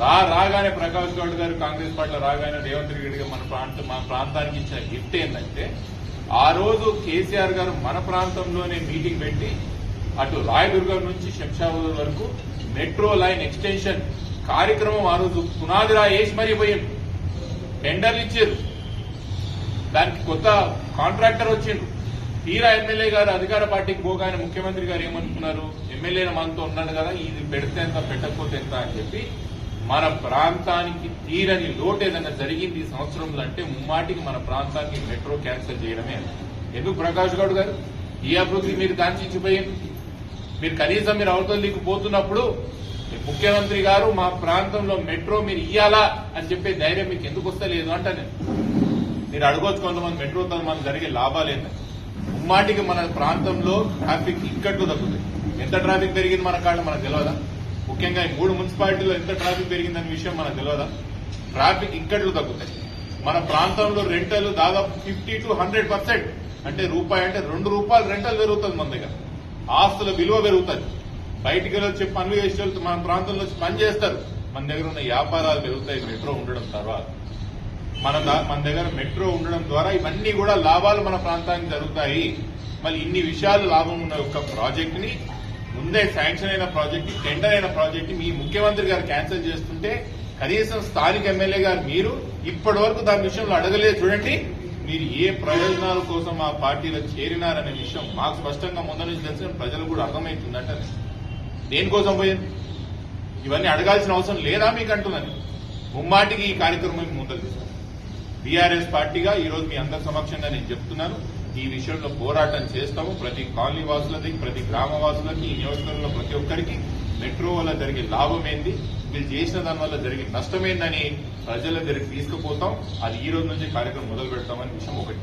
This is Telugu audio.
రాగానే ప్రకాష్ గౌడ్ గారు కాంగ్రెస్ పార్టీలో రాగానే రేవంత్ రెడ్డి గారు మా ప్రాంతానికి ఇచ్చిన గిఫ్ట్ ఏంటంటే ఆ రోజు కేసీఆర్ గారు మన ప్రాంతంలోనే మీటింగ్ పెట్టి అటు రాయదుర్గం నుంచి శంషాబాద్ వరకు మెట్రో లైన్ ఎక్స్టెన్షన్ కార్యక్రమం ఆ రోజు పునాది వేసి మరీ పోయారు. టెండర్లు ఇచ్చారు, దానికి కొత్త కాంట్రాక్టర్ వచ్చిండ్రు. తీరా ఎమ్మెల్యే గారు అధికార పార్టీకి పోగానే ముఖ్యమంత్రి గారు ఏమనుకున్నారు, ఎమ్మెల్యేల మనతో ఉన్నాడు కదా, ఇది పెడితే ఎంత పెట్టకపోతే ఎంత అని చెప్పి మన ప్రాంతానికి తీరని లోటు ఏదైనా జరిగింది ఈ సంవత్సరంలో అంటే ముమ్మాటికి మన ప్రాంతానికి మెట్రో క్యాన్సిల్ చేయడమే. ఎందుకు ప్రకాష్ గౌడ్ గారు ఈ అభివృద్ధి మీరు కాంక్షించిపోయింది? మీరు కనీసం మీరు అవతలికి పోతున్నప్పుడు ముఖ్యమంత్రి గారు మా ప్రాంతంలో మెట్రో మీరు ఇయ్యాలా అని చెప్పే ధైర్యం మీకు ఎందుకు వస్తలేదు అంట నేను. మీరు అడగొచ్చు కొంతమంది మెట్రోతో మనకు జరిగే లాభాలేందని. ముమ్మాటికి మన ప్రాంతంలో ట్రాఫిక్ ఇక్కట్లు తగ్గుతాయి. ఎంత ట్రాఫిక్ పెరిగింది మన కాళ్ళు మనకు తెలియదా? ముఖ్యంగా ఈ 3 మున్సిపాలిటీలో ఎంత ట్రాఫిక్ పెరిగిందనే విషయం మనకు తెలియదా? ట్రాఫిక్ ఇక్కట్లు తగ్గుతాయి. మన ప్రాంతంలో రెంటలు దాదాపు 50 to 100%, అంటే రూపాయి అంటే ₹2 రెంటలు పెరుగుతుంది మన దగ్గర. ఆస్తుల విలువ పెరుగుతుంది. బయటికి వచ్చి పనులు చేసే వాళ్ళు మన ప్రాంతంలో వచ్చి పని చేస్తారు. మన దగ్గర ఉన్న వ్యాపారాలు పెరుగుతాయి మెట్రో ఉండడం తర్వాత. మన దగ్గర మెట్రో ఉండడం ద్వారా ఇవన్నీ కూడా లాభాలు మన ప్రాంతానికి జరుగుతాయి. మళ్ళీ ఇన్ని విషయాలు లాభం ఉన్న ఒక ప్రాజెక్ట్ ని, ముందే శాంక్షన్ అయిన ప్రాజెక్ట్, టెండర్ అయిన ప్రాజెక్ట్ మీ ముఖ్యమంత్రి గారు క్యాన్సిల్ చేస్తుంటే కనీసం స్థానిక ఎమ్మెల్యే గారు మీరు ఇప్పటి వరకు దాని విషయంలో అడగలేదు. చూడండి, మీరు ఏ ప్రయోజనాల కోసం ఆ పార్టీలో చేరినారనే విషయం మాకు స్పష్టంగా ముందు నుంచి తెలిసిన ప్రజలు కూడా అర్థమవుతుందంటే దేనికోసం పోయింది, ఇవన్నీ అడగాల్సిన అవసరం లేదా మీకు అంటున్నాను. ముమ్మాటికి ఈ కార్యక్రమం ముందుకు తీసుకున్నాను. బీఆర్ఎస్ పార్టీగా ఈ రోజు మీ అందరి సమక్షంగా నేను చెప్తున్నాను, ఈ విషయంలో పోరాటం చేస్తాము. ప్రతి కాలనీ వాసులకి, ప్రతి గ్రామ వాసులకి, ఈ నియోజకవర్గంలో ప్రతి ఒక్కరికి మెట్రో వల్ల జరిగే లాభం ఏంది, వీళ్ళు చేసిన దాని వల్ల జరిగే నష్టమేందని ప్రజల దగ్గరికి తీసుకుపోతాం. అది ఈ రోజు నుంచి కార్యక్రమం మొదలు పెడతామని విషయం ఒకటి.